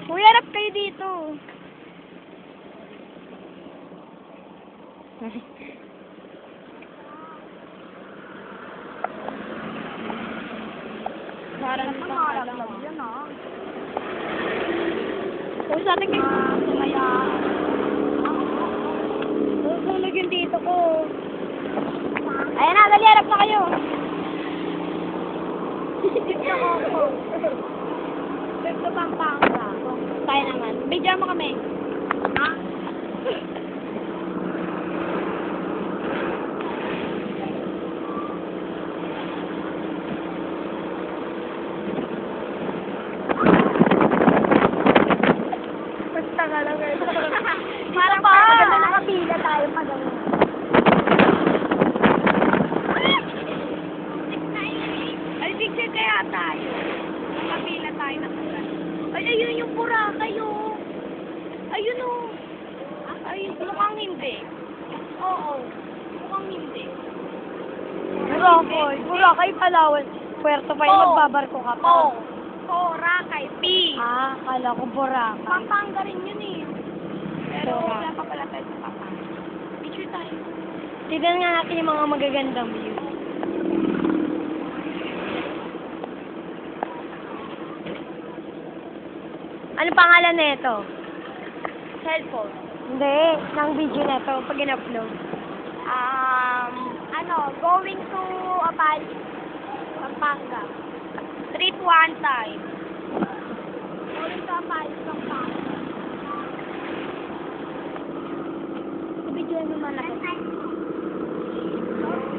Uy, harap kayo dito. Parang pangarap yun, ah. Uy, sa atin kayo. Sumaya. Tulog yung dito ko. Ayan na, dali, harap na kayo. Dito Pampanga. Kaya naman. Bigyan mo kami. Ha? Basta ka lang. Parang pa. Maganda nakapila tayo pa daw. Ay, picture kaya tayo. Nakapila tayo na pula. Ay, ayun yung Boracay, oh. Ayun, oh. Ay, mukhang hindi. Oo. Mukhang hindi. Boracay, Palawan. Puerto pa yung magbabarko ka pa. Oo. Boracay. P. Ah, kala ko Boracay. Pampanga rin yun, eh. Pero Boracay. wala pa pala tayo sa Pampanga. Picture tayo. Tignan nga natin yung mga magagandang view. Ano pangalan na ito? Cellphone. Hindi, ng video na ito pag in-upload. Going to Apali. Pampanga. Trip one time. Going to Apali, Pampanga. Video naman ako.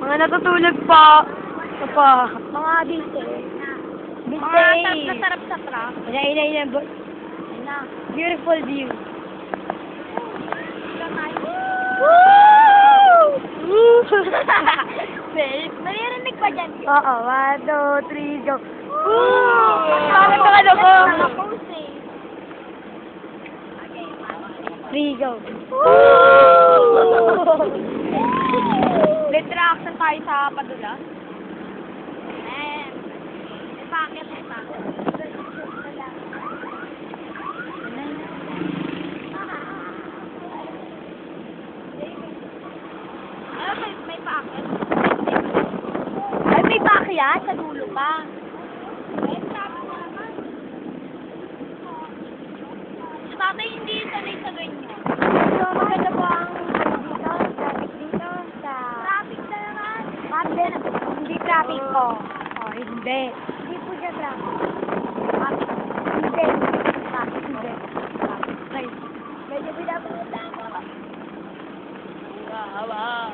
Mga natutulog pa. Ito pa. Mga biste. Bistay. Mga sarap sa truck. Ina. Na. Beautiful view. Naririnig pa dyan. Oo, 1, 2, 3, go. Bakit ang ano ko? Naka-pose eh. 3, go. Letra action tayo sa Padula. Ayan. May packet. May packet. Ay, may packet sa dulo pa. Si tatay hindi sanay sa ganyan. So, maganda po ang traffic dito sa... Traffic na naman. Hindi traffic po. Oh, hindi. Hindi po siya traffic. Hindi. Traffic, hindi. Ay, medyo pinapunta ako. Wow.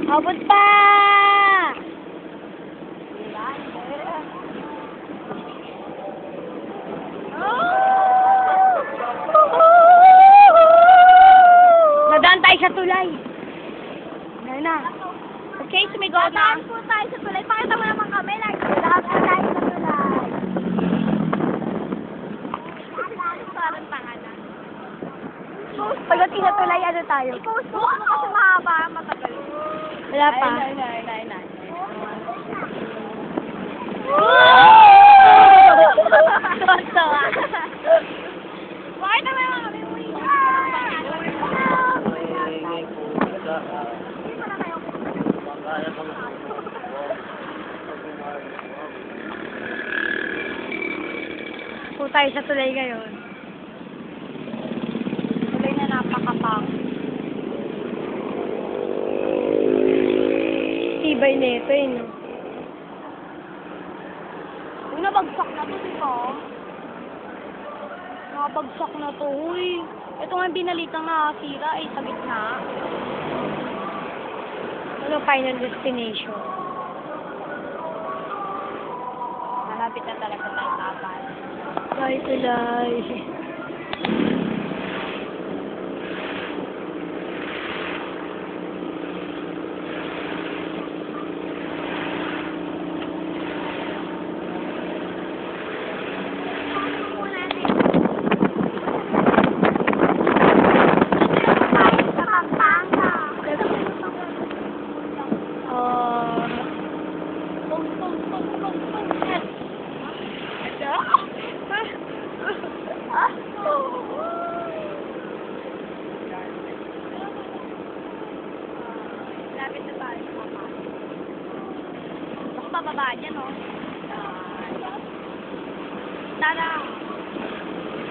Abot pa! Nadaan tayo sa tulay. Ngayon na. Okay, sumigaw na. Tataan po tayo sa tulay. Pakita mo naman kami. Lahat po tayo sa tulay. Parang pangalan. Pagdating sa tulay, ano tayo? I-post mo kasi mahaba, matagal. Wala pa. Ay. Tawa. Bakit naman mga kami uwi? Po tayo sa tulay ngayon. Tulay na napakapang. Tibay na ito eh, no? Uy, nabagsak na to, di ba? Nakabagsak na to, uy. Ito nga yung binalitang nakasira, ay sa gitna. Ano final destination? Malapit na talaga tayo kapal. Bye, tulay.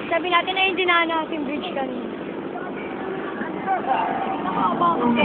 Sabi natin na yung dinaan natin bridge kanina. Nakabang ako.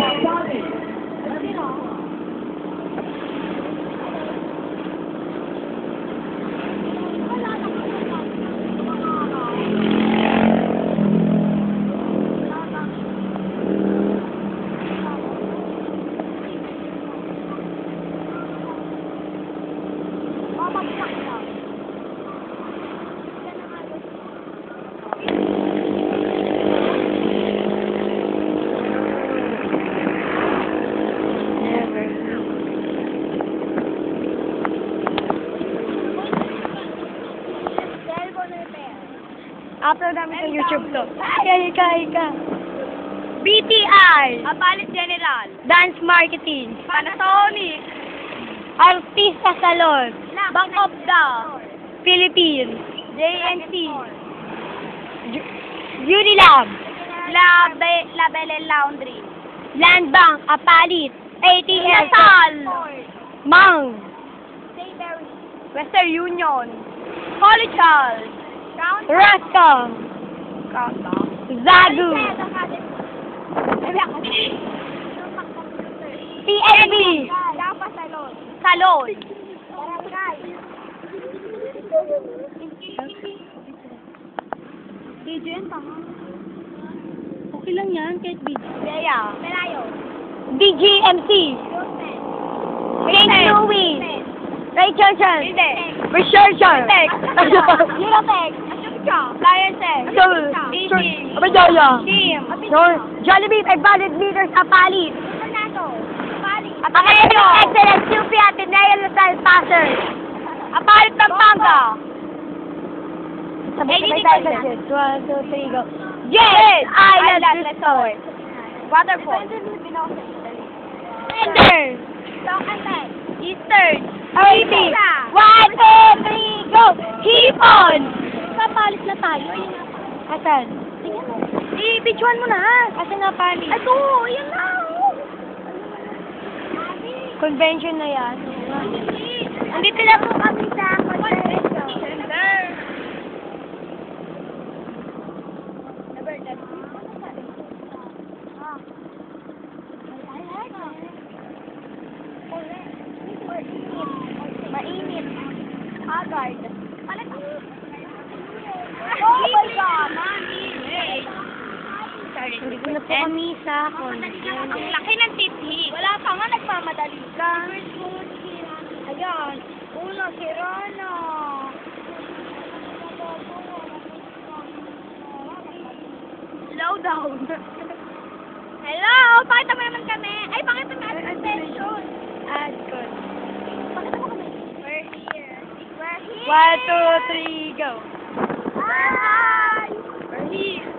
Upload namin sa YouTube to. Ay, ika. BTI. Apalit General. Dance Marketing. Panasonic. Artista Salon. Bank of the Philippines. JNC. Unilab. Label Laundry. Land Bank. Apalit. ATM. Nasal. Mang. Western Union. Collegial. Rascom. Zagu. PNB. Salon. Video yan pa. Okay lang yan, kahit video. Pelayo. BGMC. St. Louis. Ray Johnson. Hindi. Researcher. Eurotech. Sciences. Teaching. Abadaya. Team. Jollibee, 500 meters sa palit. Ateneo. Excellent, QP, Ateneo, Lasal, Passer. Apalit Pampanga. Sabay tayo sa jet. 1, 2, 3, go. Yes. Island Resort. Waterfall. Ender. Eastern. Haiti. 1, 2, 3, go. Hipon. Papalit na tayo. Asan? I-videoan mo na. Asan na palit? Ito, yan na. Convention na yan. Andito lang po kami sa convention center. Mainit. Haggard. Oh my God, mami. Hindi ko na po kami sa convention. Ang laki ng tipi. Wala pa nga, nagmamadali ka. Ayan. Una, si Rana. Slow down. Hello! Pakita mo naman kami. Ay, pakita mo naman convention. Ad good. Pakita mo kami. We're here. We're here. 1, 2, 3, go. Hi! We're here.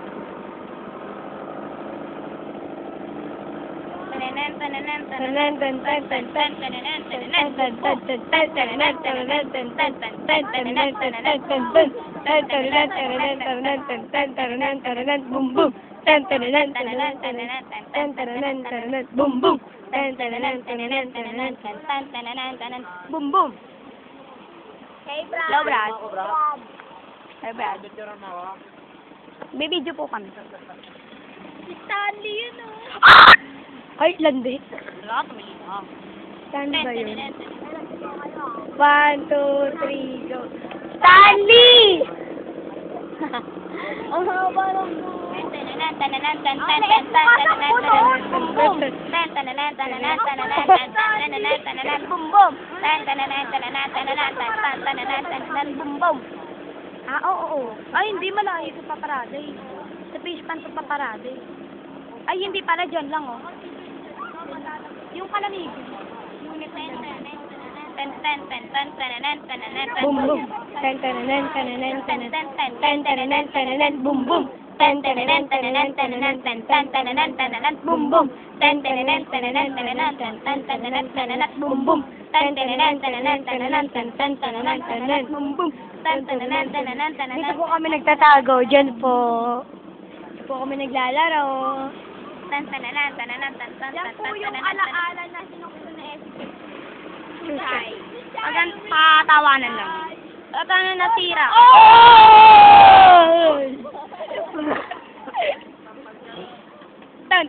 Boom boom. Boom boom. Boom boom. Hey, Brad. Hello, Brad. Hey, Brad. May video po kami. Si Stanley yun, oh. Ay, landi. Wala, tumili na. Saan ba yun? 1, 2, 3, go. Stanley! Ang haba ng oo. Ay, hindi malayo sa paparada eh. Sa fish pan sa paparada eh. Ay, hindi pala dyan lang, oh. Yung palamig. Unit 10. Boom boom. Boom boom. Boom boom. Boom boom. Dito po kami nagtatago. Diyan po. Dito po kami naglalaro. Yan po yung alaala na sinukso na Susay. Agan patawanan lang. At ano natira? Oh!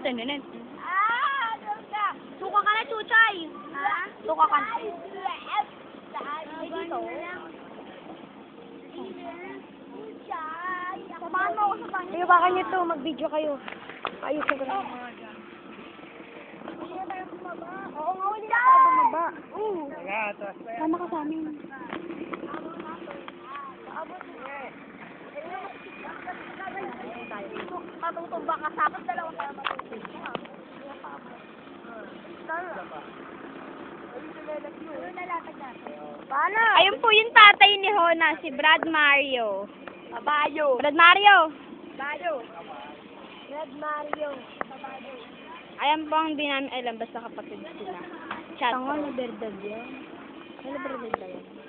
tananan. Suka ka na, Chuchay. Ha? Suka ka na. Ay, dito. Samahan mo ako sa pangit. Kayo, baka nyo to, mag-video kayo. Ayusin ko lang. Oo nga, hindi na tayo bumaba. Tama ka sa amin. Matutumba ka, tapos dalawa tayo matutumba. Paano? Ayun po yung tatay ni Hona, si Brad Mario. Babayo. Brad Mario! Bayo. Red Mario. Ayan po ang di namin alam, basta kapatid sila. Chat. Tango na verdad yan. Ano verdad ba yan?